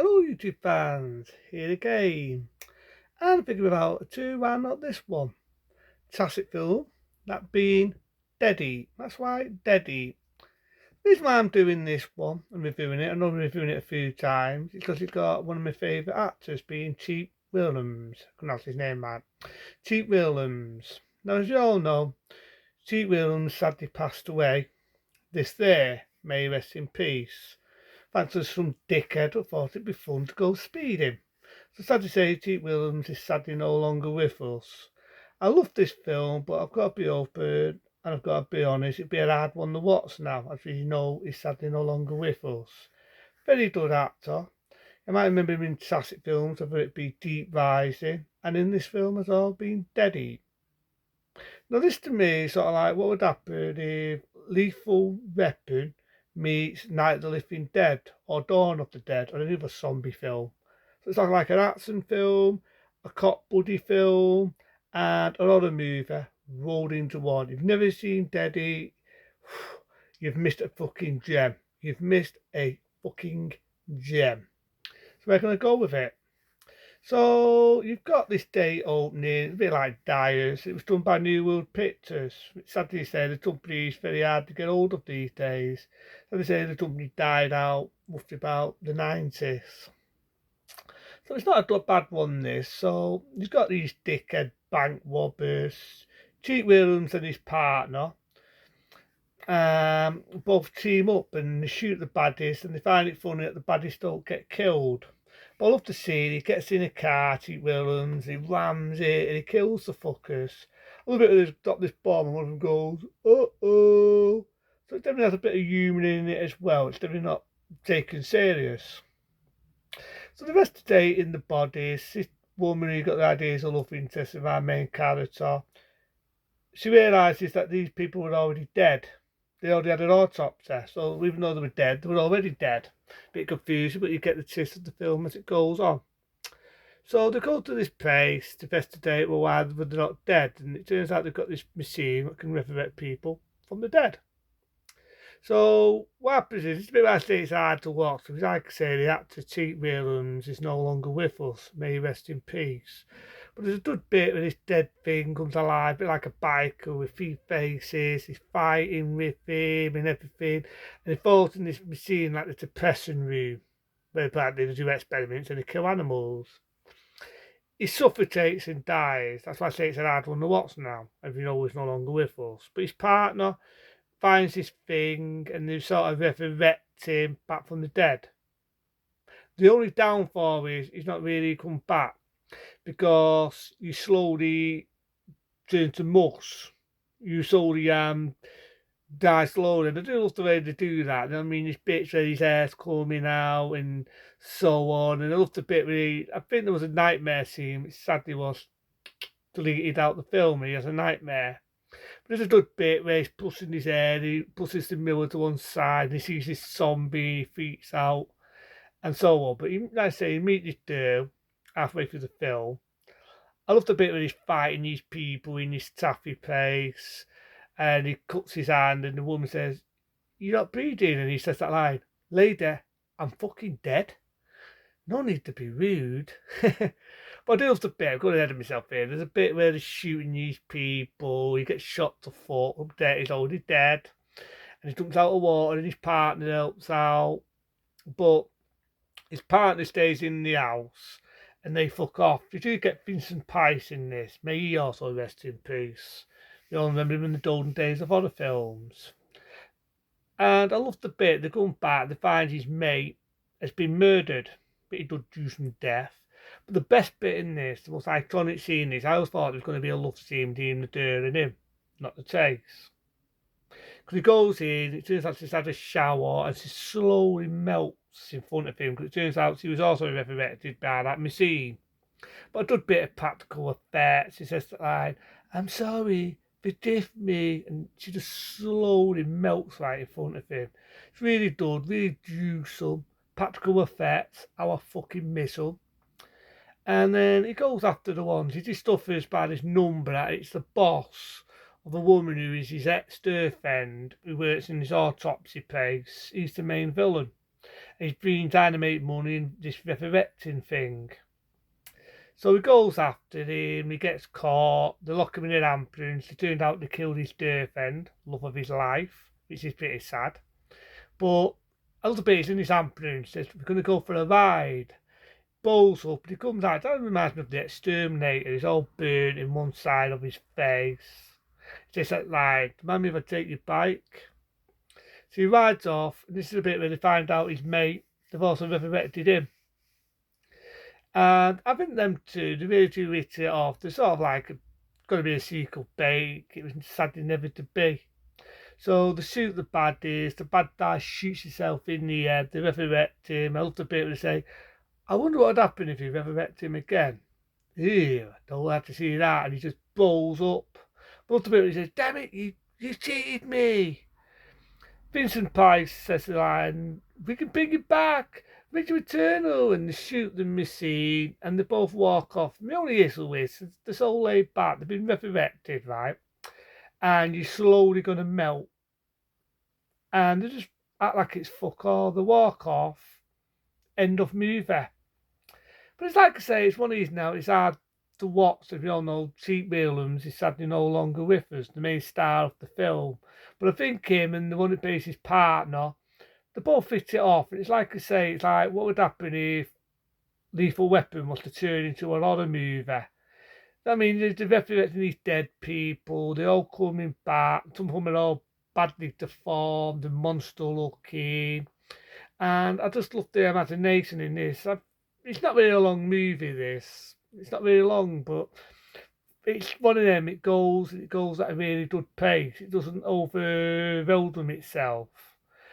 Hello YouTube fans, here again. And I'm thinking about two, why not this one? Classic film, that being Dead Eat. That's right, Dead Eat. The reason why I'm doing this one and reviewing it, I know I'm reviewing it a few times, is because it's got one of my favourite actors being Cheap Williams. I can pronounce his name right. Cheap Williams. Now as you all know, Cheap Williams sadly passed away this day. May he rest in peace. Thanks to some dickhead who thought it'd be fun to go speeding. So sad to say, T. Williams is sadly no longer with us. I love this film, but I've got to be open and I've got to be honest, it'd be a hard one to watch now, as we know he's sadly no longer with us. Very good actor. I might remember him in classic films, whether it be Deep Rising, and in this film as well, being Dead Eat. Now, this to me is sort of like what would happen if Lethal Weapon meets Night of the Living Dead or Dawn of the Dead or any other zombie film. So it's like an action film, a cop buddy film, and a horror movie rolled into one. If you've never seen Dead Eat, you've missed a fucking gem. You've missed a fucking gem. So we're going to go with it. So you've got this date opening, a bit like Dyers. It was done by New World Pictures. Sadly, they say the company is very hard to get hold of these days. So they say the company died out roughly about the 90s. So it's not a bad one, this. So you've got these dickhead bank robbers, Cheat Williams and his partner. Both team up and they shoot the baddies, and they find it funny that the baddies don't get killed. But I love the scene. He gets in a car, Cheat Williams, he rams it, and he kills the fuckers. I love it when they drop this bomb and one of them goes, uh-oh. So it definitely has a bit of humour in it as well. It's definitely not taken serious. So the rest of the day in the bodies, this woman who got the idea is a love interest of our main character. She realises that these people were already dead. They already had an autopsy, so even though they were dead, they were already dead. Bit confusing, but you get the gist of the film as it goes on. So they go to this place to investigate why they're not dead, and it turns out they've got this machine that can resurrect people from the dead. So what happens is, it's a bit like I say, it's hard to watch, because like I say, the actor Cheat Williams is no longer with us. May he rest in peace. But there's a good bit where this dead thing comes alive, a bit like a biker with three faces. He's fighting with him and everything. And he falls in this machine like the depression room, where apparently they do experiments and they kill animals. He suffocates and dies. That's why I say it's a hard one to watch now, if you know he's no longer with us. But his partner finds this thing and they sort of resurrect him back from the dead. The only downfall is he's not really come back because you slowly turn to mush. You slowly die slowly. And I do love the way they do that. I mean, there's bits where his hair's coming out and so on. And I love the bit where I think there was a nightmare scene, which sadly was deleted out the film. He has a nightmare. But there's a good bit where he's pushing his hair, he pushes the mirror to one side, and he sees this zombie, he freaks out, and so on. But like I say, you meet this girl halfway through the film. I love the bit where he's fighting these people in this taffy place, and he cuts his hand, and the woman says, "You're not bleeding," and he says that line, "Lady, I'm fucking dead. No need to be rude." But I do love the bit, I've got ahead of myself here. There's a bit where they're shooting these people, he gets shot to fuck, up there, he's already dead. And he jumps out of water and his partner helps out. But his partner stays in the house and they fuck off. You do get Vincent Price in this. May he also rest in peace. You all remember him in the golden days of horror films. And I love the bit, they're going back, they find his mate has been murdered, but he does do some death. But the best bit in this, the most iconic scene in this, I always thought there was going to be a love scene between the door and him, not the case. Because he goes in, it turns out she's had a shower, and she slowly melts in front of him, because it turns out she was also resurrected by that machine. But a good bit of practical effects. She says that line, "I'm sorry, forgive me," and she just slowly melts right in front of him. It's really good, really gruesome. Practical effects, our fucking missile. And then he goes after the ones. He discovers by this number that it's the boss of the woman who is his ex-girlfriend who works in his autopsy place. He's the main villain. He's been trying to make money in this resurrecting thing. So he goes after him, he gets caught, they lock him in an ambulance, it turned out they killed his girlfriend, love of his life, which is pretty sad. But a little bit he's in his ambulance, says, we're going to go for a ride. Bowls up, and he comes out, that reminds me of the exterminator, he's all burnt in one side of his face. He says like, remind me if I take your bike. So he rides off, and this is a bit where they find out his mate, they've also resurrected him. And I think them two, they really do hit it off. They're sort of like, going to be a sequel bait. It was sadly never to be. So they shoot the baddies. The bad guy shoots himself in the head. They resurrect him. I love the bit where they say, I wonder what would happen if you resurrect him again. Ew, don't have to see that. And he just bowls up. I love the bit where he says, damn it, you cheated me. Vincent Price says the line, we can bring it back, make it eternal, and they shoot the machine, and they both walk off. The only issue is, they're so laid back, they've been resurrected, right? And you're slowly going to melt. And they just act like it's fuck all, they walk off, end of movie. But it's like I say, it's one of these now, it's hard to watch. As we all know, Cheap Williams is sadly no longer with us, the main star of the film. But I think him and the one that plays his partner, they both hit it off. And it's like I say, it's like what would happen if Lethal Weapon was to turn into a horror movie? I mean, they're resurrecting these dead people, they're all coming back, some of them are all badly deformed and monster looking. And I just love the imagination in this. It's not really a long movie, this. It's not really long, but it's one of them. It goes at a really good pace. It doesn't overwhelm itself.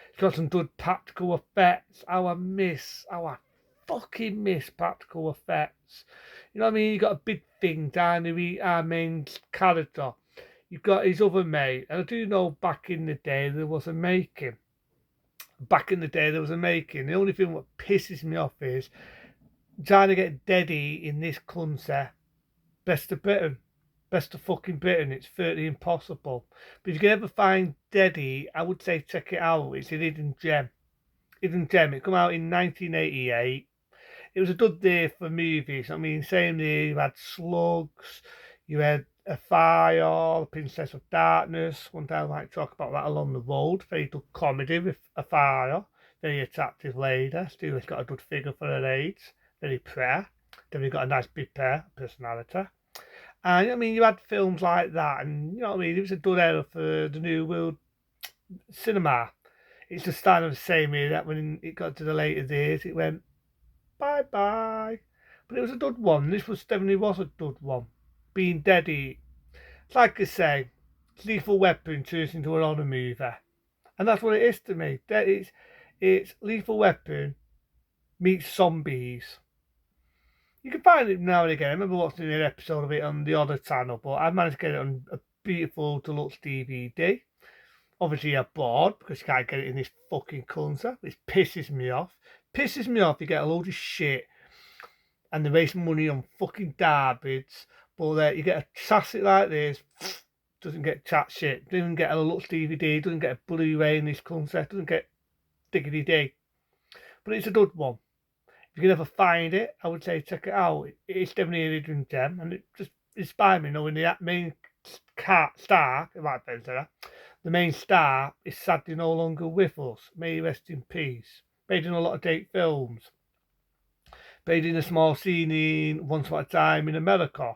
It's got some good practical effects. How I fucking miss practical effects. You know what I mean? You got a big thing down to our main character. You've got his other mate, and I do know back in the day there was a making. The only thing that pisses me off is trying to get Deddy in this country. Best of Britain. Best of fucking Britain. It's 30 impossible. But if you can ever find Deddy, I would say check it out. It's an hidden gem. Hidden gem. It came out in 1988. It was a good day for movies. I mean, same day you had Slugs, you had A Fire, The Princess of Darkness. One time I might talk about that along the road. Very good comedy with A Fire. Very attractive lady. Still has got a good figure for her age. Very pretty. Then got a nice big personality. And I mean, you had films like that, and you know what I mean. It was a good era for the new world cinema. It's just starting the same way that when it got to the later days, it went bye bye. But it was a good one. This was definitely was a good one. Being Deady, like I say, Lethal Weapon turns into an horror movie, and that's what it is to me. It's Lethal Weapon meets zombies. You can find it now and again. I remember watching an episode of it on the other channel, but I managed to get it on a beautiful deluxe DVD. Obviously, you're bored because you can't get it in this fucking country, which pisses me off. Pisses me off. You get a load of shit and they waste money on fucking garbage, but you get a chassis like this, doesn't get chat shit, doesn't get a deluxe DVD, doesn't get a Blu-ray in this country, doesn't get diggity dig. But it's a good one. If you can ever find it, I would say check it out. It's definitely a hidden gem, and it just inspired me knowing the main star, the main star is sadly no longer with us. May he rest in peace. Made in a lot of date films. Played in a small scene in Once Upon a Time in America.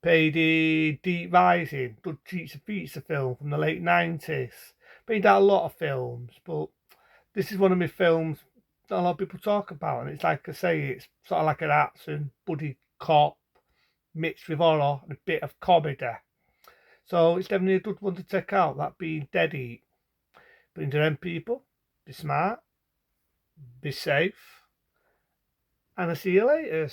Played in Deep Rising, good feature film from the late 90s. Played out a lot of films, but this is one of my films that a lot of people talk about, and it's like I say, it's sort of like an action buddy cop mixed with horror and a bit of comedy. So it's definitely a good one to check out, that being Dead Eat. But into them people, be smart, be safe, and I'll see you later.